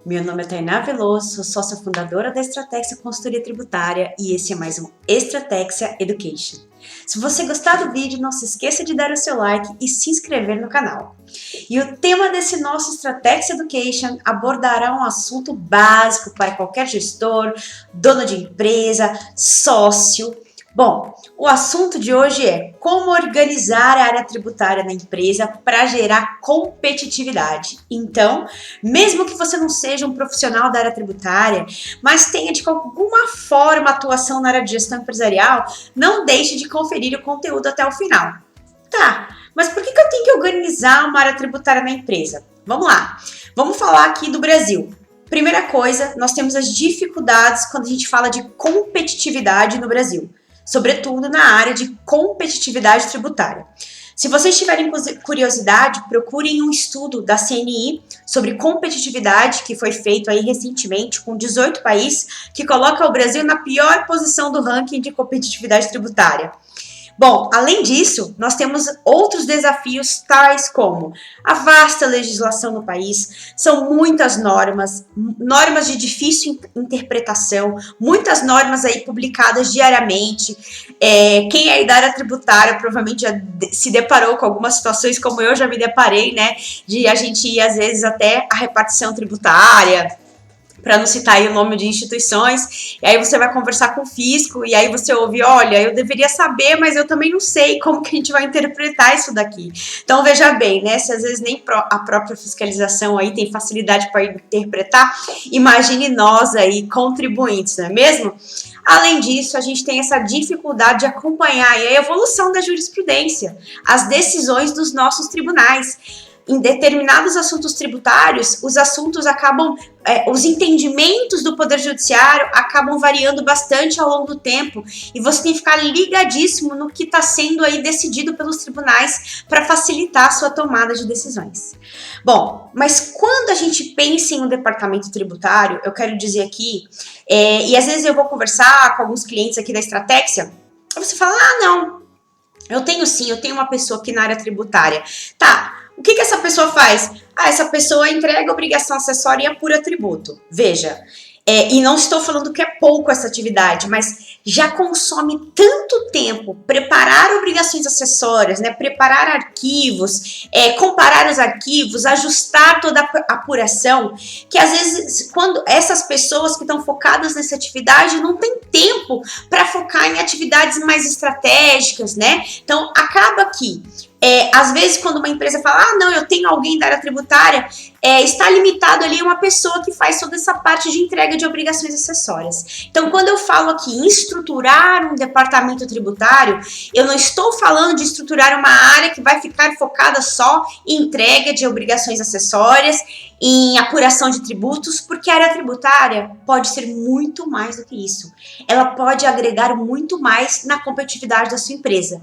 Meu nome é Tainá Veloso, sou sócia fundadora da Estratexia Consultoria Tributária e esse é mais um Estratexia Education. Se você gostar do vídeo, não se esqueça de dar o seu like e se inscrever no canal. E o tema desse nosso Estratexia Education abordará um assunto básico para qualquer gestor, dono de empresa, sócio. Bom, o assunto de hoje é como organizar a área tributária na empresa para gerar competitividade. Então, mesmo que você não seja um profissional da área tributária, mas tenha de alguma forma atuação na área de gestão empresarial, não deixe de conferir o conteúdo até o final. Tá, mas por que eu tenho que organizar uma área tributária na empresa? Vamos lá, vamos falar aqui do Brasil. Primeira coisa, nós temos as dificuldades quando a gente fala de competitividade no Brasil, sobretudo na área de competitividade tributária. Se vocês tiverem curiosidade, procurem um estudo da CNI sobre competitividade que foi feito aí recentemente com 18 países, que coloca o Brasil na pior posição do ranking de competitividade tributária. Bom, além disso, nós temos outros desafios tais como a vasta legislação no país, são muitas normas de difícil interpretação, muitas normas aí publicadas diariamente. Quem é da área tributária provavelmente já se deparou com algumas situações como eu já me deparei, né? De a gente ir às vezes até a repartição tributária, para não citar aí o nome de instituições, e aí você vai conversar com o fisco, e aí você ouve, olha, eu deveria saber, mas eu também não sei como que a gente vai interpretar isso daqui. Então, veja bem, né, se às vezes nem a própria fiscalização aí tem facilidade para interpretar, imagine nós aí, contribuintes, não é mesmo? Além disso, a gente tem essa dificuldade de acompanhar a evolução da jurisprudência, as decisões dos nossos tribunais. Em determinados assuntos tributários, os assuntos acabam, os entendimentos do Poder Judiciário acabam variando bastante ao longo do tempo e você tem que ficar ligadíssimo no que está sendo aí decidido pelos tribunais para facilitar a sua tomada de decisões. Bom, mas quando a gente pensa em um departamento tributário, eu quero dizer aqui, e às vezes eu vou conversar com alguns clientes aqui da Estratexia, você fala, não, eu tenho uma pessoa aqui na área tributária, tá. O que essa pessoa faz? Essa pessoa entrega obrigação acessória e apura tributo. Veja, e não estou falando que é pouco essa atividade, mas já consome tanto tempo preparar obrigações acessórias, né? Preparar arquivos, comparar os arquivos, ajustar toda a apuração, que às vezes quando essas pessoas que estão focadas nessa atividade não têm tempo para focar em atividades mais estratégicas, né? Então acaba que às vezes quando uma empresa fala, não, eu tenho alguém da área tributária, está limitado ali uma pessoa que faz toda essa parte de entrega de obrigações acessórias. Então, quando eu falo aqui em estruturar um departamento tributário, eu não estou falando de estruturar uma área que vai ficar focada só em entrega de obrigações acessórias, em apuração de tributos, porque a área tributária pode ser muito mais do que isso. Ela pode agregar muito mais na competitividade da sua empresa.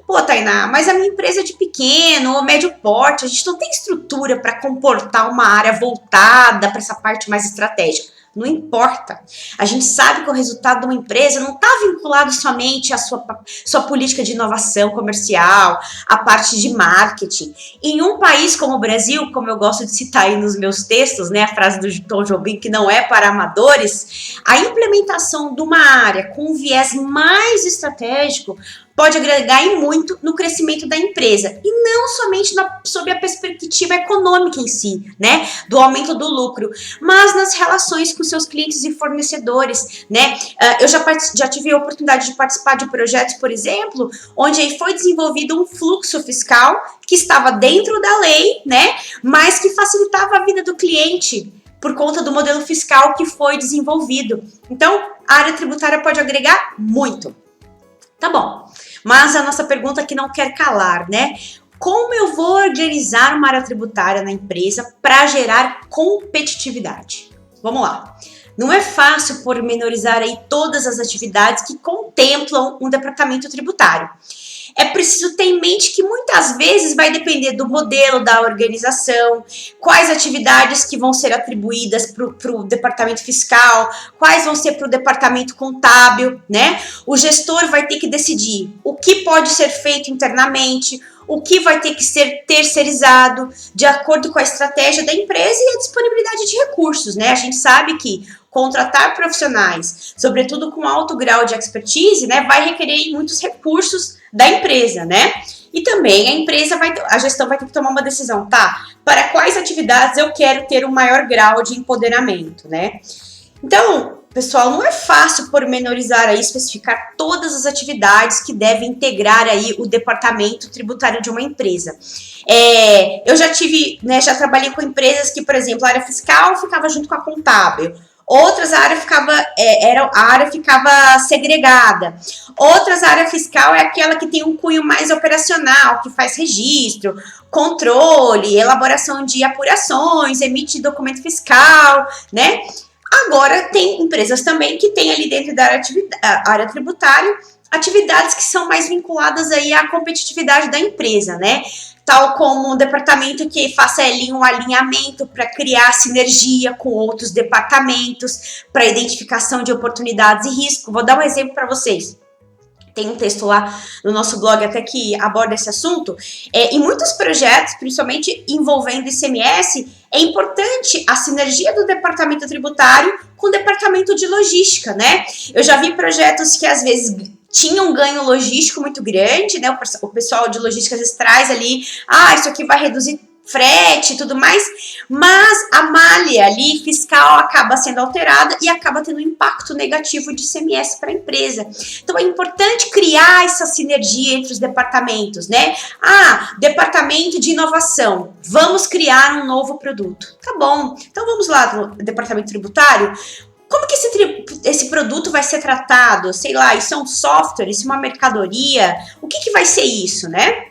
Pô, Tainá, mas a minha empresa é de pequeno ou médio porte, a gente não tem estrutura para comportar uma área voltada para essa parte mais estratégica. Não importa. A gente sabe que o resultado de uma empresa não está vinculado somente à sua política de inovação comercial, à parte de marketing. Em um país como o Brasil, como eu gosto de citar aí nos meus textos, né, a frase do Tom Jobim, que não é para amadores, a implementação de uma área com um viés mais estratégico pode agregar em muito no crescimento da empresa, e não somente sob a perspectiva econômica em si, né, do aumento do lucro, mas nas relações com seus clientes e fornecedores, né. Eu já tive a oportunidade de participar de projetos, por exemplo, onde aí foi desenvolvido um fluxo fiscal que estava dentro da lei, né, mas que facilitava a vida do cliente por conta do modelo fiscal que foi desenvolvido. Então, a área tributária pode agregar muito. Tá bom, mas a nossa pergunta aqui não quer calar, né? Como eu vou organizar uma área tributária na empresa para gerar competitividade? Vamos lá. Não é fácil pormenorizar aí todas as atividades que contemplam um departamento tributário. É preciso ter em mente que muitas vezes vai depender do modelo da organização, quais atividades que vão ser atribuídas para o departamento fiscal, quais vão ser para o departamento contábil, né? O gestor vai ter que decidir o que pode ser feito internamente, o que vai ter que ser terceirizado, de acordo com a estratégia da empresa e a disponibilidade de recursos, né? A gente sabe que contratar profissionais, sobretudo com alto grau de expertise, né, vai requerer muitos recursos da empresa, né? E também a gestão vai ter que tomar uma decisão, tá? Para quais atividades eu quero ter um maior grau de empoderamento, né? Então, pessoal, não é fácil pormenorizar aí, especificar todas as atividades que devem integrar aí o departamento tributário de uma empresa. Eu já tive, né, já trabalhei com empresas que, por exemplo, a área fiscal ficava junto com a contábil. Outras, a área ficava segregada. Outras, a área fiscal é aquela que tem um cunho mais operacional, que faz registro, controle, elaboração de apurações, emite documento fiscal, né? Agora, tem empresas também que tem ali dentro da área tributária atividades que são mais vinculadas aí à competitividade da empresa, né? Tal como um departamento que faça ali um alinhamento para criar sinergia com outros departamentos, para identificação de oportunidades e risco. Vou dar um exemplo para vocês. Tem um texto lá no nosso blog até que aborda esse assunto. Em muitos projetos, principalmente envolvendo ICMS, é importante a sinergia do departamento tributário com o departamento de logística, né? Eu já vi projetos que às vezes tinha um ganho logístico muito grande, né? O pessoal de logística às vezes traz ali, isso aqui vai reduzir frete e tudo mais, mas a malha ali fiscal acaba sendo alterada e acaba tendo um impacto negativo de ICMS para a empresa. Então é importante criar essa sinergia entre os departamentos, né? Departamento de inovação, vamos criar um novo produto. Tá bom, então vamos lá no departamento tributário. Como que esse produto vai ser tratado? Sei lá, isso é um software, isso é uma mercadoria? O que vai ser isso, né?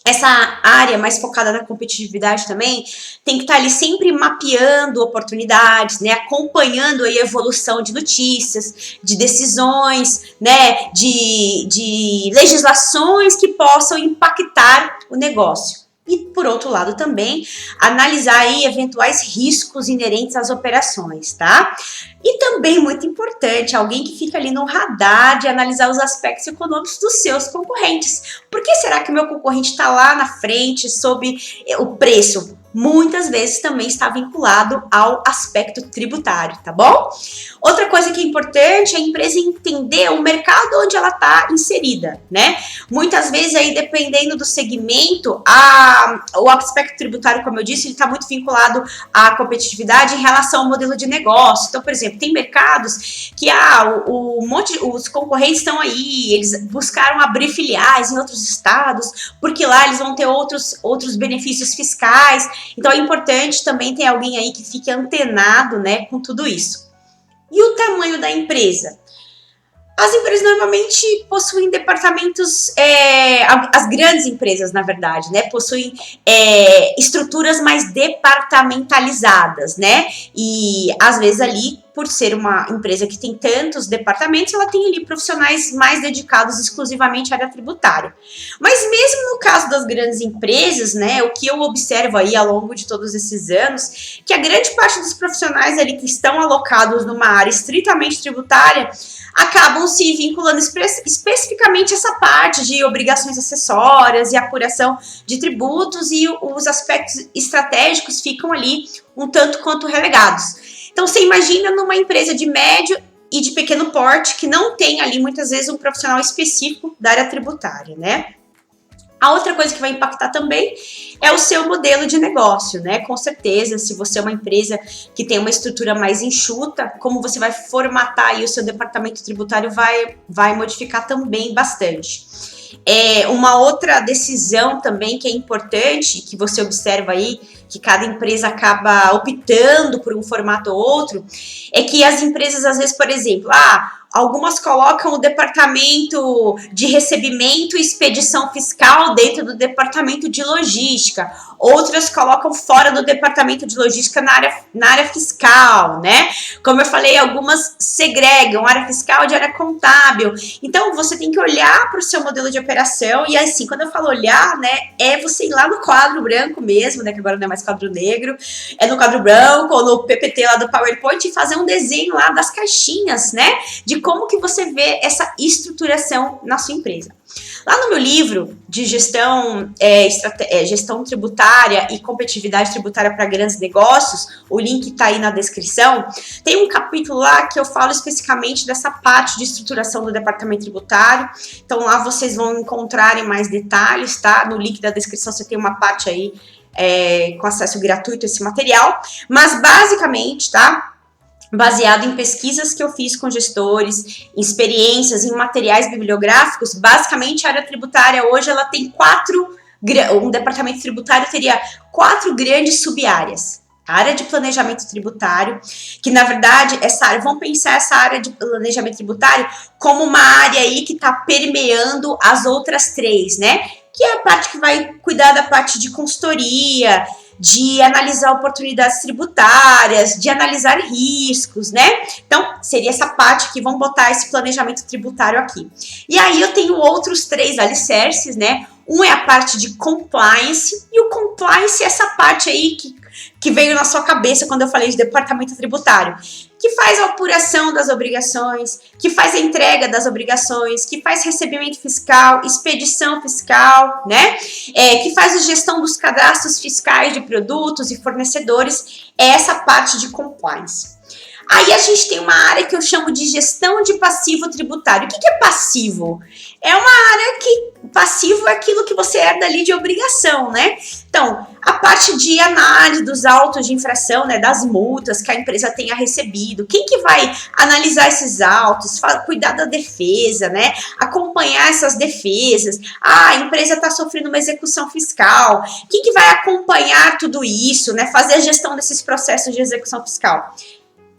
Essa área mais focada na competitividade também tem que estar ali sempre mapeando oportunidades, né? Acompanhando aí a evolução de notícias, de decisões, né? De legislações que possam impactar o negócio. E, por outro lado, também analisar aí eventuais riscos inerentes às operações, tá? E também, muito importante, alguém que fica ali no radar de analisar os aspectos econômicos dos seus concorrentes. Por que será que o meu concorrente está lá na frente sob o preço? Muitas vezes também está vinculado ao aspecto tributário, tá bom? Outra coisa que é importante é a empresa entender o mercado onde ela está inserida, né? Muitas vezes aí, dependendo do segmento, o aspecto tributário, como eu disse, ele está muito vinculado à competitividade em relação ao modelo de negócio. Então, por exemplo, tem mercados que os concorrentes estão aí, eles buscaram abrir filiais em outros estados, porque lá eles vão ter outros benefícios fiscais. Então é importante também ter alguém aí que fique antenado, né, com tudo isso. E o tamanho da empresa? As empresas normalmente possuem departamentos, as grandes empresas, na verdade, né, possuem estruturas mais departamentalizadas, né, e às vezes ali, por ser uma empresa que tem tantos departamentos, ela tem ali profissionais mais dedicados exclusivamente à área tributária. Mas mesmo no caso das grandes empresas, né, o que eu observo aí ao longo de todos esses anos, que a grande parte dos profissionais ali que estão alocados numa área estritamente tributária, acabam se vinculando especificamente a essa parte de obrigações acessórias e apuração de tributos, e os aspectos estratégicos ficam ali um tanto quanto relegados. Então, você imagina numa empresa de médio e de pequeno porte que não tem ali, muitas vezes, um profissional específico da área tributária, né? A outra coisa que vai impactar também é o seu modelo de negócio, né? Com certeza, se você é uma empresa que tem uma estrutura mais enxuta, como você vai formatar aí o seu departamento tributário vai modificar também bastante. Uma outra decisão também que é importante, que você observa aí, que cada empresa acaba optando por um formato ou outro, é que as empresas, às vezes, por exemplo, algumas colocam o departamento de recebimento e expedição fiscal dentro do departamento de logística. Outras colocam fora do departamento de logística na área fiscal, né? Como eu falei, algumas segregam área fiscal de área contábil. Então, você tem que olhar para o seu modelo de operação e, assim, quando eu falo olhar, né, é você ir lá no quadro branco mesmo, né, que agora não é mais quadro negro, é no quadro branco ou no PPT lá do PowerPoint e fazer um desenho lá das caixinhas, né, de de como que você vê essa estruturação na sua empresa. Lá no meu livro de gestão tributária e competitividade tributária para grandes negócios, o link está aí na descrição, tem um capítulo lá que eu falo especificamente dessa parte de estruturação do departamento tributário. Então lá vocês vão encontrarem mais detalhes, tá? No link da descrição você tem uma parte aí com acesso gratuito a esse material, mas basicamente, tá? Baseado em pesquisas que eu fiz com gestores, em experiências, em materiais bibliográficos, basicamente a área tributária hoje ela tem um departamento tributário teria 4 grandes sub-áreas. A área de planejamento tributário, que na verdade vamos pensar essa área de planejamento tributário como uma área aí que está permeando as outras 3, né? Que é a parte que vai cuidar da parte de consultoria, de analisar oportunidades tributárias, de analisar riscos, né? Então, seria essa parte que vamos botar esse planejamento tributário aqui. E aí eu tenho outros 3 alicerces, né? Um é a parte de compliance, e o compliance é essa parte aí que veio na sua cabeça quando eu falei de departamento tributário, que faz a apuração das obrigações, que faz a entrega das obrigações, que faz recebimento fiscal, expedição fiscal, né? Que faz a gestão dos cadastros fiscais de produtos e fornecedores, é essa parte de compliance. Aí a gente tem uma área que eu chamo de gestão de passivo tributário. O que é passivo? É uma área que passivo é aquilo que você herda ali de obrigação, né? Então, a parte de análise dos autos de infração, né, das multas que a empresa tenha recebido. Quem que vai analisar esses autos, cuidar da defesa, né? Acompanhar essas defesas. A empresa está sofrendo uma execução fiscal. Quem que vai acompanhar tudo isso, né? Fazer a gestão desses processos de execução fiscal.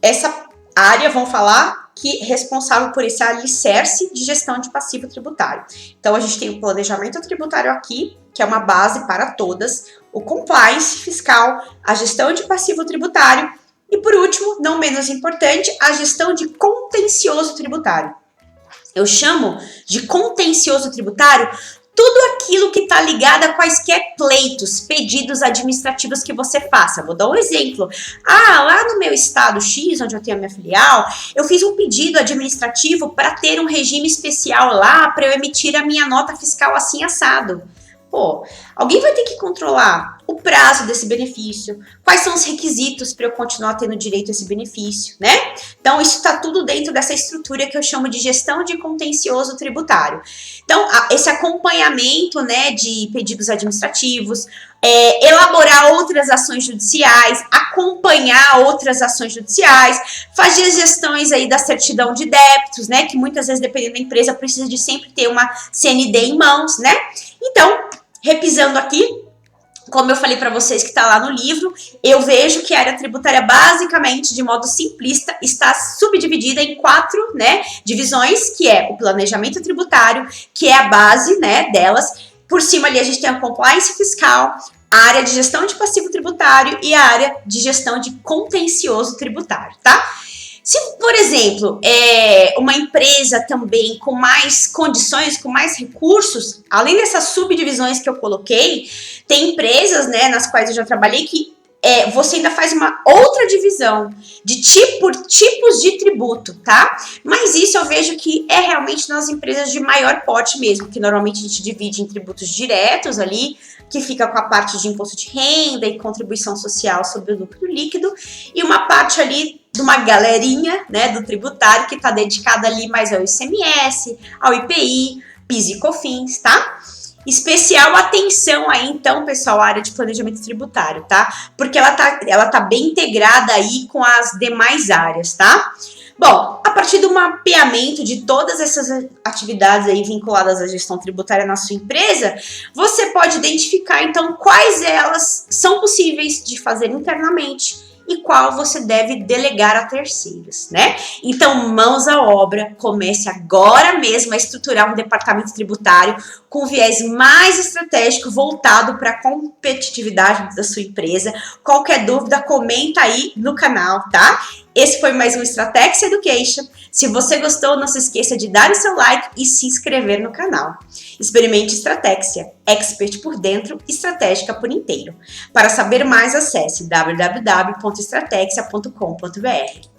Essa área, vamos falar, que é responsável por esse alicerce de gestão de passivo tributário. Então, a gente tem o planejamento tributário aqui, que é uma base para todas, o compliance fiscal, a gestão de passivo tributário e, por último, não menos importante, a gestão de contencioso tributário. Eu chamo de contencioso tributário tudo aquilo que está ligado a quaisquer pleitos, pedidos administrativos que você faça. Vou dar um exemplo. Lá no meu estado X, onde eu tenho a minha filial, eu fiz um pedido administrativo para ter um regime especial lá para eu emitir a minha nota fiscal assim assado. Pô, alguém vai ter que controlar o prazo desse benefício, quais são os requisitos para eu continuar tendo direito a esse benefício, né? Então, isso está tudo dentro dessa estrutura que eu chamo de gestão de contencioso tributário. Então, esse acompanhamento, né, de pedidos administrativos, elaborar outras ações judiciais, acompanhar outras ações judiciais, fazer as gestões aí da certidão de débitos, né, que muitas vezes, dependendo da empresa, precisa de sempre ter uma CND em mãos, né? Então, repisando aqui, como eu falei para vocês que está lá no livro, eu vejo que a área tributária basicamente, de modo simplista, está subdividida em 4, né, divisões, que é o planejamento tributário, que é a base, né, delas. Por cima ali a gente tem a compliance fiscal, a área de gestão de passivo tributário e a área de gestão de contencioso tributário, tá? Se, por exemplo, uma empresa também com mais condições, com mais recursos, além dessas subdivisões que eu coloquei, tem empresas, né, nas quais eu já trabalhei que você ainda faz uma outra divisão de tipos de tributo, tá? Mas isso eu vejo que é realmente nas empresas de maior porte mesmo, que normalmente a gente divide em tributos diretos ali, que fica com a parte de imposto de renda e contribuição social sobre o lucro líquido, e uma parte ali de uma galerinha, né, do tributário que está dedicada ali mais ao ICMS, ao IPI, PIS e COFINS, tá? Especial atenção aí, então, pessoal, à área de planejamento tributário, tá? Porque ela tá bem integrada aí com as demais áreas, tá? Bom, a partir do mapeamento de todas essas atividades aí vinculadas à gestão tributária na sua empresa, você pode identificar, então, quais elas são possíveis de fazer internamente e qual você deve delegar a terceiros, né? Então, mãos à obra, comece agora mesmo a estruturar um departamento tributário com viés mais estratégico voltado para a competitividade da sua empresa. Qualquer dúvida, comenta aí no canal, tá? Esse foi mais um Stratex Education. Se você gostou, não se esqueça de dar o seu like e se inscrever no canal. Experimente Stratexia, expert por dentro, estratégica por inteiro. Para saber mais, acesse www.stratexia.com.br.